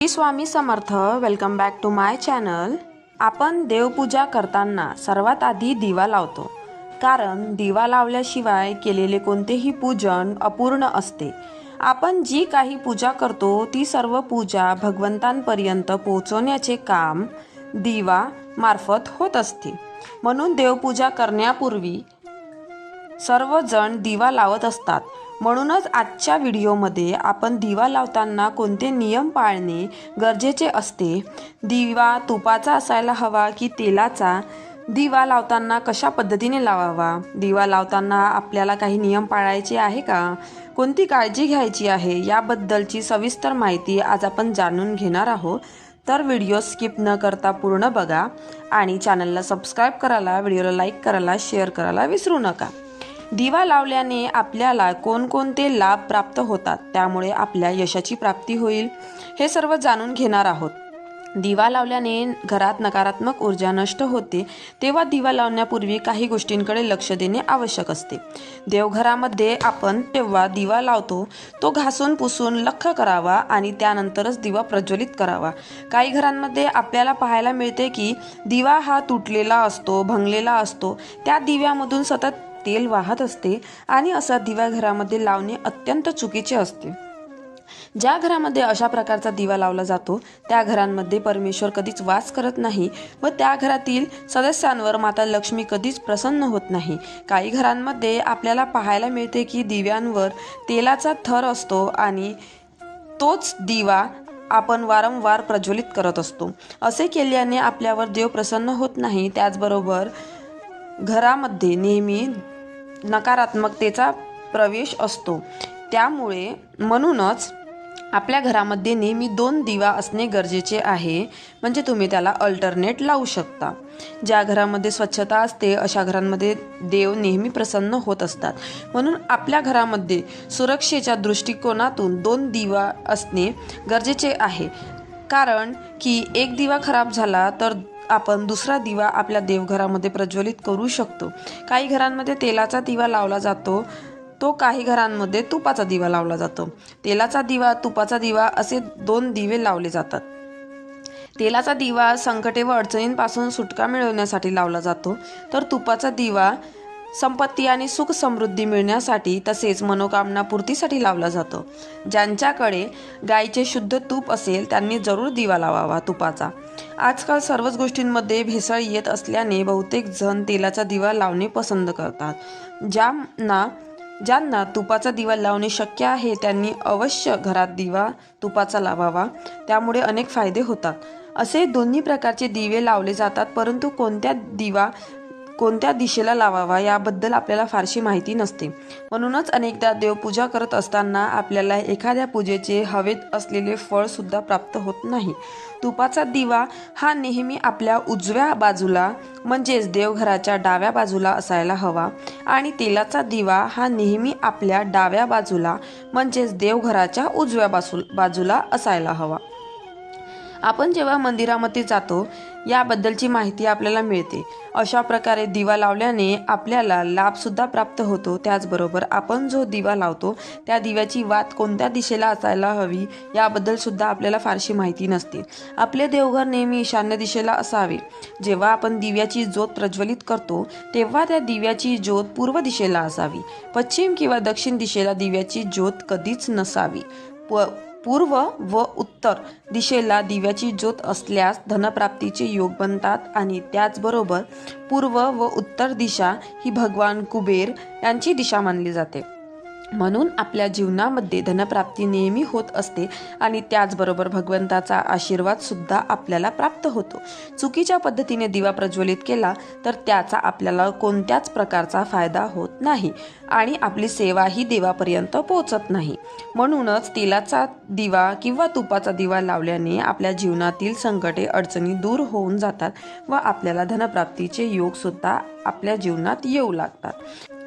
Shri Swami Samarth. Welcome back to my channel. आपण देवपूजा करताना सर्वात आधी दिवा लावतो, कारण दिवा लावल्याशिवाय केलेले कोणतेही पूजन अपूर्ण असते. आपण जी काही पूजा करतो ती सर्व पूजा भगवंतांपर्यंत पोहोचवण्याचे काम दिवा मार्फत होत असते. म्हणून देवपूजा करण्यापूर्वी सर्वजण दिवा लावत असतात. म्हणूनच आजच्या व्हिडिओमध्ये आपण दिवा लावताना कोणते नियम पाळणे गरजेचे असते, दिवा तुपाचा असायला हवा की तेलाचा, दिवा लावताना कशा पद्धतीने लावावा, दिवा लावताना आपल्याला काही नियम पाळायचे आहे का, कोणती काळजी घ्यायची आहे, याबद्दलची सविस्तर माहिती आज आपण जाणून घेणार आहोत. तर व्हिडिओ स्किप न करता पूर्ण बघा आणि चॅनलला सबस्क्राईब करायला, व्हिडिओला लाईक करायला, शेअर करायला विसरू नका. दिवा लावल्याने आपल्याला कोणकोणते लाभ प्राप्त होतात, त्यामुळे आपल्या यशाची प्राप्ती होईल, हे सर्व जाणून घेणार आहोत. दिवा लावल्याने घरात नकारात्मक ऊर्जा नष्ट होते, तेव्हा दिवा लावण्यापूर्वी काही गोष्टींकडे लक्ष देणे आवश्यक असते. देवघरामध्ये आपण जेव्हा दिवा लावतो तो घासून पुसून लख्ख करावा आणि त्यानंतरच दिवा प्रज्वलित करावा. काही घरांमध्ये आपल्याला पाहायला मिळते की दिवा हा तुटलेला असतो, भंगलेला असतो, त्या दिव्यामधून सतत तेल वाहत असते आणि असा दिवा घरामध्ये लावणे अत्यंत चुकीचे असते. ज्या घरामध्ये अशा प्रकारचा दिवा लावला जातो त्या घरांमध्ये परमेश्वर कधीच वास करत नाही व त्या घरातील सदस्यांवर माता लक्ष्मी कधीच प्रसन्न होत नाही. काही घरांमध्ये आपल्याला पाहायला मिळते की दिव्यांवर तेलाचा थर असतो आणि तोच दिवा आपण वारंवार प्रज्वलित करत असतो. असे केल्याने आपल्यावर देव प्रसन्न होत नाही. त्याचबरोबर घरामध्ये नेहमी नकारात्मकतेचा प्रवेश असतो. त्यामुळे म्हणूनच आपल्या घरामध्ये नेहमी 2 दिवा असणे गरजेचे आहे, म्हणजे तुम्ही त्याला अल्टरनेट लावू शकता. ज्या घरामध्ये स्वच्छता असते अशा घरांमध्ये देव नेहमी प्रसन्न होत असतात. म्हणून आपल्या घरामध्ये सुरक्षेच्या दृष्टिकोनातून 2 दिवा असणे गरजेचे आहे, कारण की एक दिवा खराब झाला तर आपण दुसरा दिवा आपल्या देवघरामध्ये प्रज्वलित करू शकतो. काही घरांमध्ये तेलाचा दिवा लावला जातो, तो काही घरांमध्ये तुपाचा दिवा लावला जातो. तेलाचा दिवा, तुपाचा दिवा असे 2 दिवे लावले जातात. तेलाचा दिवा संकटे व अडचणींपासून सुटका मिळवण्यासाठी लावला जातो, तर तुपाचा दिवा संपत्ती आणि सुख समृद्धी मिळण्यासाठी तसेच मनोकामना पूर्तीसाठी लावला जातो. ज्यांच्याकडे गाईचे शुद्ध तूप असेल त्यांनी जरूर दिवा लावावा तुपाचा. आजकाल सर्वच गोष्टींमध्ये भेसळ येत असल्याने बहुतेक जण तेलाचा दिवा लावणे पसंत करतात. ज्यांना तुपाचा दिवा लावणे शक्य आहे त्यांनी अवश्य घरात दिवा तुपाचा लावावा, त्यामुळे अनेक फायदे होतात. असे दोन्ही प्रकारचे दिवे लावले जातात, परंतु कोणत्या दिशेला लावावा याबद्दल आपल्याला फारशी माहिती नसते. म्हणूनच अनेकदा देवपूजा करत असताना आपल्याला एखाद्या पूजेचे हवेत असलेले फळ सुद्धा प्राप्त होत नाही. तुपाचा दिवा हा नेहमी आपल्या उजव्या बाजूला म्हणजेच देवघराच्या डाव्या बाजूला असायला हवा आणि तेलाचा दिवा हा नेहमी आपल्या डाव्या बाजूला म्हणजेच देवघराच्या उजव्या बाजूला असायला हवा. आपण जेव्हा मंदिरामध्ये जातो याबद्दलची माहिती आपल्याला मिळते. अशा प्रकारे दिवा लावल्याने आपल्याला लाभसुद्धा प्राप्त होतो. त्याचबरोबर आपण जो दिवा लावतो त्या दिव्याची वात कोणत्या दिशेला असायला हवी याबद्दल सुद्धा आपल्याला फारशी माहिती नसते. आपले देवघर नेहमी ईशान्य दिशेला असावे. जेव्हा आपण दिव्याची ज्योत प्रज्वलित करतो तेव्हा त्या दिव्याची ज्योत पूर्व दिशेला असावी. पश्चिम किंवा दक्षिण दिशेला दिव्याची ज्योत कधीच नसावी. पूर्व व उत्तर दिशेला दिव्याची ज्योत असल्यास धनप्राप्तीचे योग बनतात आणि त्याचबरोबर पूर्व व उत्तर दिशा ही भगवान कुबेर यांची दिशा मानली जाते. म्हणून आपल्या जीवनामध्ये धनप्राप्ती नेहमी होत असते आणि त्याचबरोबर भगवंताचा आशीर्वाद सुद्धा आपल्याला प्राप्त होतो. चुकीच्या पद्धतीने दिवा प्रज्वलित केला तर त्याचा आपल्याला कोणत्याच प्रकारचा फायदा होत नाही आणि आपली सेवाही देवापर्यंत पोहोचत नाही. म्हणूनच तेलाचा दिवा किंवा तुपाचा दिवा लावल्याने आपल्या जीवनातील संकटे अडचणी दूर होऊन जातात व आपल्याला धनप्राप्तीचे योग सुद्धा आपल्या जीवनात येऊ लागतात.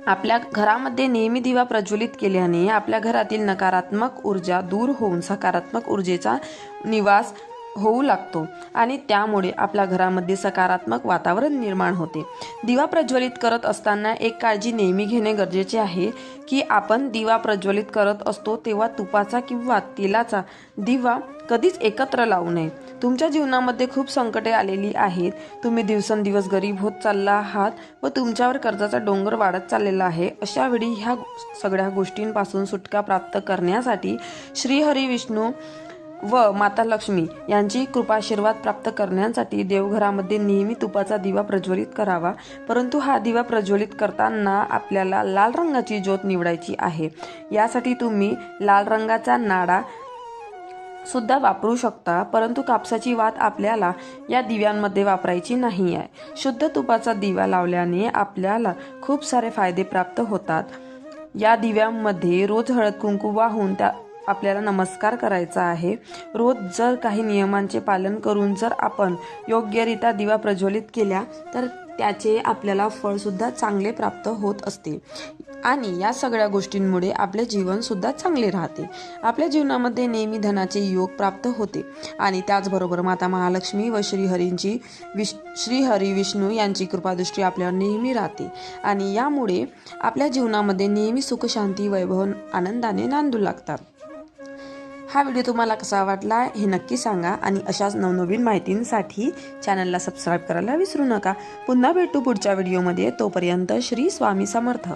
आपल्या घरामध्ये नेहमी दिवा प्रज्वलित केल्याने आपल्या घरातील नकारात्मक ऊर्जा दूर होऊन सकारात्मक ऊर्जेचा निवास होऊ लागतो आणि त्यामुळे आपल्या घरामध्ये सकारात्मक वातावरण निर्माण होते. दिवा प्रज्वलित करत असताना एक काळजी नेहमी घेणे गरजेचे आहे की आपण दिवा प्रज्वलित करत असतो तेव्हा तुपाचा किंवा तेलाचा दिवा कधीच एकत्र लावू नये. तुमच्या जीवनामध्ये खूप संकटे आलेली आहेत. तुम्ही दिवसेंदिवस गरीब होत चालला आहात व तुमच्यावर कर्जाचा डोंगर वाढत चाललेला आहे. अशा वेळी ह्या सगळ्या गोष्टींपासून सुटका प्राप्त करण्यासाठी श्री हरी विष्णू व माता लक्ष्मी यांची कृपाशीर्वाद प्राप्त करण्यासाठी देवघरामध्ये नेहमी तुपाचा दिवा प्रज्वलित करावा. परंतु हा दिवा प्रज्वलित करताना आपल्याला लाल रंगाची ज्योत निवडायची आहे. यासाठी तुम्ही लाल रंगाचा नाडा सुद्धा वापरू शकता, परंतु कापसाची वात आपल्याला या दिव्यांमध्ये वापरायची नाही आहे. शुद्ध तुपाचा दिवा लावल्याने आपल्याला खूप सारे फायदे प्राप्त होतात. या दिव्यांमध्ये रोज हळद कुंकू वाहून आपल्याला नमस्कार करायचा आहे. रोज जर काही नियमांचे पालन करून जर आपण योग्यरित्या दिवा प्रज्वलित केल्या तर त्याचे आपल्याला फळसुद्धा चांगले प्राप्त होत असते आणि या सगळ्या गोष्टींमुळे आपले जीवनसुद्धा चांगले राहते. आपल्या जीवनामध्ये नेहमी धनाचे योग प्राप्त होते आणि त्याचबरोबर माता महालक्ष्मी व श्री हरी विष्णू यांची कृपादृष्टी आपल्यावर नेहमी राहते आणि यामुळे आपल्या जीवनामध्ये नेहमी सुख शांती वैभव आनंदाने नांदू लागतात. हा व्हिडिओ तुम्हाला कसा वाटला हे नक्की सांगा आणि अशाच नवनवीन माहितींसाठी चॅनलला सबस्क्राईब करायला विसरू नका. पुन्हा भेटू पुढच्या व्हिडिओमध्ये. तोपर्यंत श्री स्वामी समर्थ.